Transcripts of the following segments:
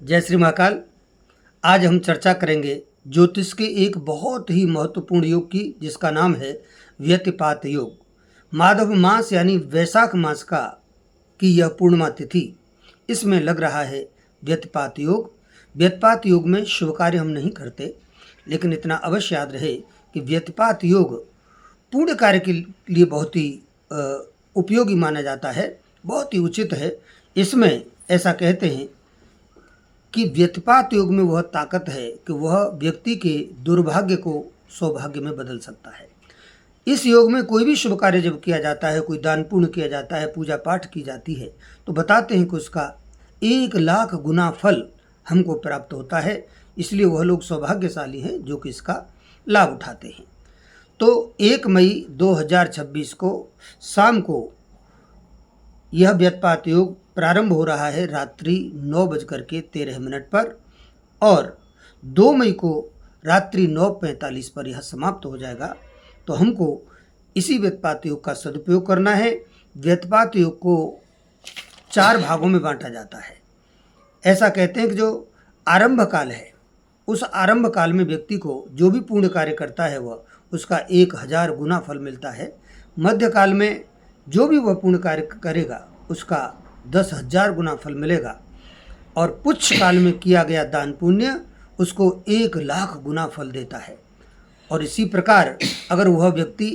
जय श्री महाकाल। आज हम चर्चा करेंगे ज्योतिष के एक बहुत ही महत्वपूर्ण योग की, जिसका नाम है व्यतिपात योग। माधव मास यानी वैशाख मास की यह पूर्णिमा तिथि, इसमें लग रहा है व्यतिपात योग। व्यतिपात योग में शुभ कार्य हम नहीं करते, लेकिन इतना अवश्य याद रहे कि व्यतिपात योग पूर्ण कार्य के लिए बहुत ही उपयोगी माना जाता है, बहुत ही उचित है। इसमें ऐसा कहते हैं कि व्यतिपात योग में वह ताकत है कि वह व्यक्ति के दुर्भाग्य को सौभाग्य में बदल सकता है। इस योग में कोई भी शुभ कार्य जब किया जाता है, कोई दान पुण्य किया जाता है, पूजा पाठ की जाती है, तो बताते हैं कि उसका 1,00,000 गुना फल हमको प्राप्त होता है। इसलिए वह लोग सौभाग्यशाली हैं जो कि इसका लाभ उठाते हैं। तो 1 मई 2026 को शाम को यह व्यतिपात योग प्रारंभ हो रहा है रात्रि 9:13 पर, और 2 मई को रात्रि 9:45 पर यह समाप्त हो जाएगा। तो हमको इसी व्यतिपात योग का सदुपयोग करना है। व्यतिपात योग को 4 भागों में बांटा जाता है। ऐसा कहते हैं कि जो आरंभ काल है, उस आरंभ काल में व्यक्ति को जो भी पुण्य कार्य करता है वह उसका 1000 गुना फल मिलता है। मध्य काल में जो भी वह पुण्य कार्य करेगा उसका 10,000 गुना फल मिलेगा, और पुच्छ काल में किया गया दान पुण्य उसको 1,00,000 गुना फल देता है। और इसी प्रकार अगर वह व्यक्ति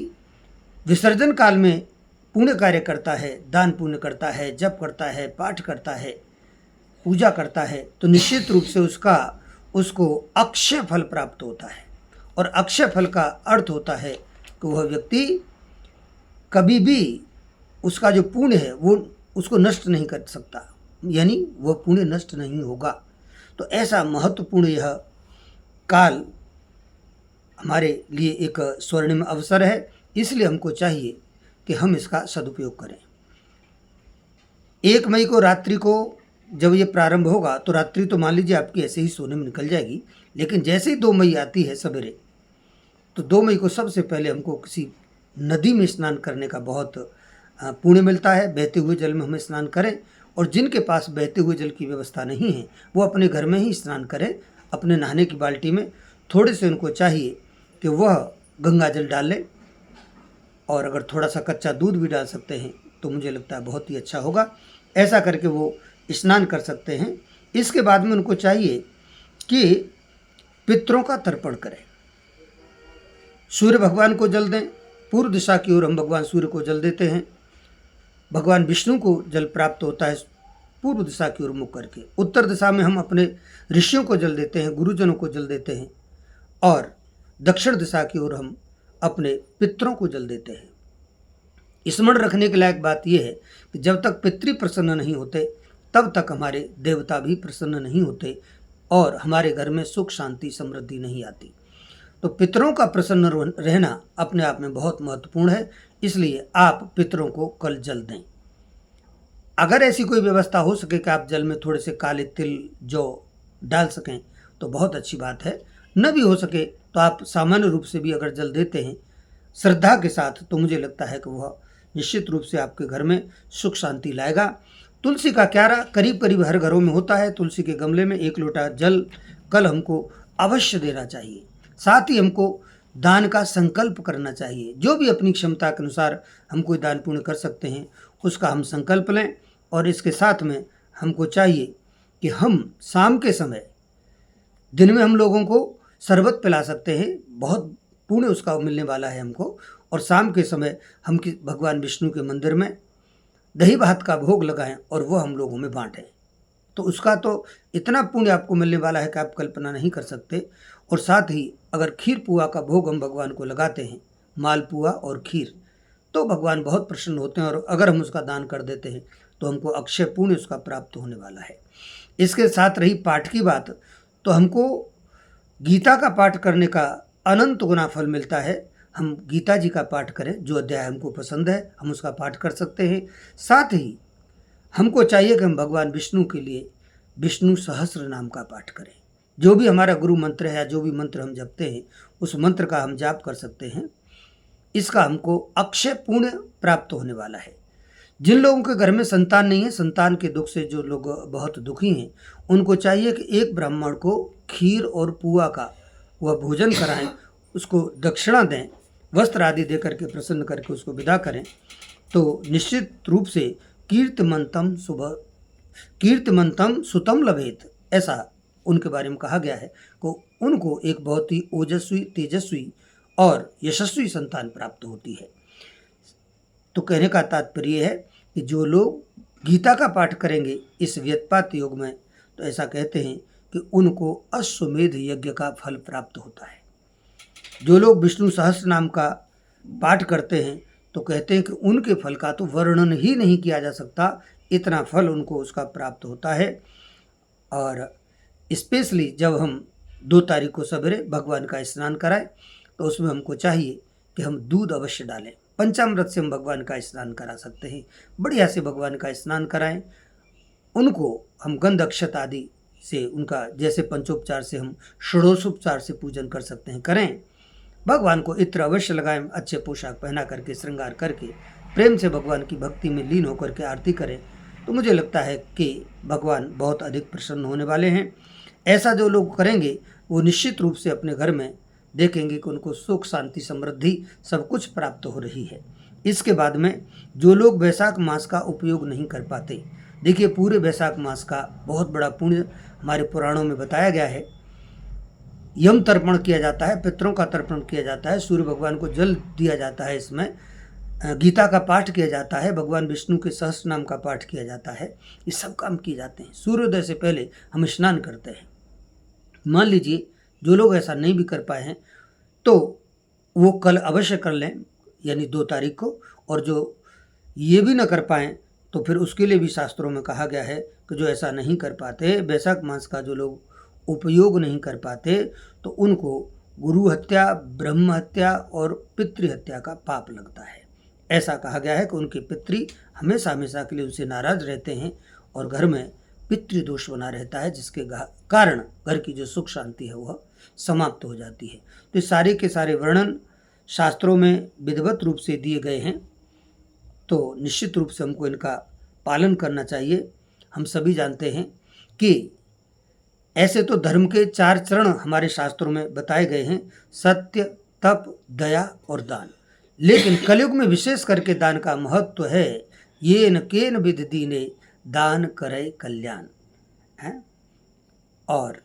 विसर्जन काल में पुण्य कार्य करता है, दान पुण्य करता है, जप करता है, पाठ करता है, पूजा करता है, तो निश्चित रूप से उसको अक्षय फल प्राप्त होता है। और अक्षय फल का अर्थ होता है कि वह व्यक्ति कभी भी उसका जो पुण्य है वो उसको नष्ट नहीं कर सकता, यानी वह पुण्य नष्ट नहीं होगा। तो ऐसा महत्वपूर्ण यह काल हमारे लिए एक स्वर्णिम अवसर है, इसलिए हमको चाहिए कि हम इसका सदुपयोग करें। 1 मई को रात्रि को जब ये प्रारंभ होगा तो रात्रि तो मान लीजिए आपकी ऐसे ही सोने में निकल जाएगी, लेकिन जैसे ही 2 मई आती है सवेरे, तो 2 मई को सबसे पहले हमको किसी नदी में स्नान करने का बहुत पुण्य मिलता है। बहते हुए जल में हमें स्नान करें, और जिनके पास बहते हुए जल की व्यवस्था नहीं है वो अपने घर में ही स्नान करें। अपने नहाने की बाल्टी में थोड़े से उनको चाहिए कि वह गंगा जल डाल लें, और अगर थोड़ा सा कच्चा दूध भी डाल सकते हैं तो मुझे लगता है बहुत ही अच्छा होगा। ऐसा करके वो स्नान कर सकते हैं। इसके बाद में उनको चाहिए कि पितरों का तर्पण करें, सूर्य भगवान को जल दें। पूर्व दिशा की ओर हम भगवान सूर्य को जल देते हैं। भगवान विष्णु को जल प्राप्त होता है पूर्व दिशा की ओर मुख करके। उत्तर दिशा में हम अपने ऋषियों को जल देते हैं, गुरुजनों को जल देते हैं, और दक्षिण दिशा की ओर हम अपने पितरों को जल देते हैं। स्मरण रखने के लायक बात यह है कि जब तक पितृ प्रसन्न नहीं होते तब तक हमारे देवता भी प्रसन्न नहीं होते, और हमारे घर में सुख शांति समृद्धि नहीं आती। तो पितरों का प्रसन्न रहना अपने आप में बहुत महत्वपूर्ण है, इसलिए आप पितरों को कल जल दें। अगर ऐसी कोई व्यवस्था हो सके कि आप जल में थोड़े से काले तिल जौ डाल सकें तो बहुत अच्छी बात है। न भी हो सके तो आप सामान्य रूप से भी अगर जल देते हैं श्रद्धा के साथ, तो मुझे लगता है कि वह निश्चित रूप से आपके घर में सुख शांति लाएगा। तुलसी का क्यारा करीब करीब हर घरों में होता है। तुलसी के गमले में 1 लोटा जल कल हमको अवश्य देना चाहिए। साथ ही हमको दान का संकल्प करना चाहिए। जो भी अपनी क्षमता के अनुसार हम कोई दान पुण्य कर सकते हैं उसका हम संकल्प लें। और इसके साथ में हमको चाहिए कि हम शाम के समय, दिन में हम लोगों को शरबत पिला सकते हैं, बहुत पुण्य उसका मिलने वाला है हमको। और शाम के समय हम भगवान विष्णु के मंदिर में दही भात का भोग लगाएं और वह हम लोगों में बांटें, तो उसका तो इतना पुण्य आपको मिलने वाला है कि आप कल्पना नहीं कर सकते। और साथ ही अगर खीर पुआ का भोग हम भगवान को लगाते हैं, मालपुआ और खीर, तो भगवान बहुत प्रसन्न होते हैं। और अगर हम उसका दान कर देते हैं तो हमको अक्षय पुण्य उसका प्राप्त होने वाला है। इसके साथ रही पाठ की बात, तो हमको गीता का पाठ करने का अनंत गुना फल मिलता है। हम गीता जी का पाठ करें, जो अध्याय हमको पसंद है हम उसका पाठ कर सकते हैं। साथ ही हमको चाहिए कि हम भगवान विष्णु के लिए विष्णु सहस्त्र नाम का पाठ करें। जो भी हमारा गुरु मंत्र है या जो भी मंत्र हम जपते हैं उस मंत्र का हम जाप कर सकते हैं। इसका हमको अक्षय पुण्य प्राप्त होने वाला है। जिन लोगों के घर में संतान नहीं है, संतान के दुख से जो लोग बहुत दुखी हैं, उनको चाहिए कि एक ब्राह्मण को खीर और पुआ का वह भोजन कराएं, उसको दक्षिणा दें, वस्त्र आदि दे करके प्रसन्न करके उसको विदा करें। तो निश्चित रूप से कीर्तिमंतम सुतम लभेत, ऐसा उनके बारे में कहा गया है कि उनको एक बहुत ही ओजस्वी, तेजस्वी और यशस्वी संतान प्राप्त होती है। तो कहने का तात्पर्य है कि जो लोग गीता का पाठ करेंगे इस व्यतपात योग में, तो ऐसा कहते हैं कि उनको अश्वमेध यज्ञ का फल प्राप्त होता है। जो लोग विष्णु सहस्त्र नाम का पाठ करते हैं तो कहते हैं कि उनके फल का तो वर्णन ही नहीं किया जा सकता, इतना फल उनको उसका प्राप्त होता है। और स्पेशली जब हम 2 तारीख को सवेरे भगवान का स्नान कराएं तो उसमें हमको चाहिए कि हम दूध अवश्य डालें। पंचामृत से हम भगवान का स्नान करा सकते हैं, बढ़िया से भगवान का स्नान कराएं। उनको हम गंध अक्षत आदि से, उनका जैसे पंचोपचार से हम षोडशोपचार से पूजन कर सकते हैं, करें। भगवान को इत्र अवश्य लगाएं, अच्छे पोशाक पहना करके, श्रृंगार करके, प्रेम से भगवान की भक्ति में लीन होकर के आरती करें, तो मुझे लगता है कि भगवान बहुत अधिक प्रसन्न होने वाले हैं। ऐसा जो लोग करेंगे वो निश्चित रूप से अपने घर में देखेंगे कि उनको सुख, शांति, समृद्धि सब कुछ प्राप्त हो रही है। इसके बाद में जो लोग वैशाख मास का उपयोग नहीं कर पाते, देखिए पूरे वैशाख मास का बहुत बड़ा पुण्य हमारे पुराणों में बताया गया है। यम तर्पण किया जाता है, पितरों का तर्पण किया जाता है, सूर्य भगवान को जल दिया जाता है, इसमें गीता का पाठ किया जाता है, भगवान विष्णु के सहस्त्र नाम का पाठ किया जाता है, ये सब काम किए जाते हैं। सूर्योदय से पहले हम स्नान करते हैं। मान लीजिए जो लोग ऐसा नहीं भी कर पाए हैं तो वो कल अवश्य कर लें, यानी 2 तारीख को। और जो ये भी ना कर पाएँ तो फिर उसके लिए भी शास्त्रों में कहा गया है कि जो ऐसा नहीं कर पाते, वैशाख मास का जो लोग उपयोग नहीं कर पाते, तो उनको गुरु हत्या, ब्रह्म हत्या और पितृहत्या का पाप लगता है। ऐसा कहा गया है कि उनके पितृ हमेशा हमेशा के लिए उनसे नाराज रहते हैं और घर में पितृदोष बना रहता है, जिसके कारण घर की जो सुख शांति है वह समाप्त हो जाती है। तो सारे के सारे वर्णन शास्त्रों में विधिवत रूप से दिए गए हैं, तो निश्चित रूप से हमको इनका पालन करना चाहिए। हम सभी जानते हैं कि ऐसे तो धर्म के 4 चरण हमारे शास्त्रों में बताए गए हैं, सत्य, तप, दया और दान। लेकिन कलयुग में विशेष करके दान का महत्व है। ये न केन विधि दीने दान करे कल्याण है। और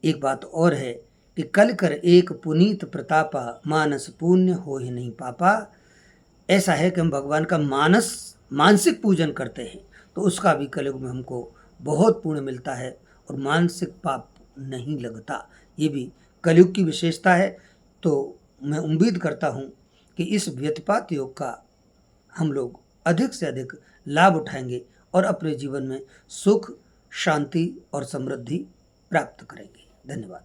एक बात और है कि कल कर एक पुनीत प्रतापा, मानस पुण्य हो ही नहीं पापा। ऐसा है कि हम भगवान का मानसिक पूजन करते हैं तो उसका भी कलयुग में हमको बहुत पुण्य मिलता है और मानसिक पाप नहीं लगता। ये भी कलयुग की विशेषता है। तो मैं उम्मीद करता हूँ कि इस व्यतपात योग का हम लोग अधिक से अधिक लाभ उठाएंगे और अपने जीवन में सुख, शांति और समृद्धि प्राप्त करेंगे। धन्यवाद।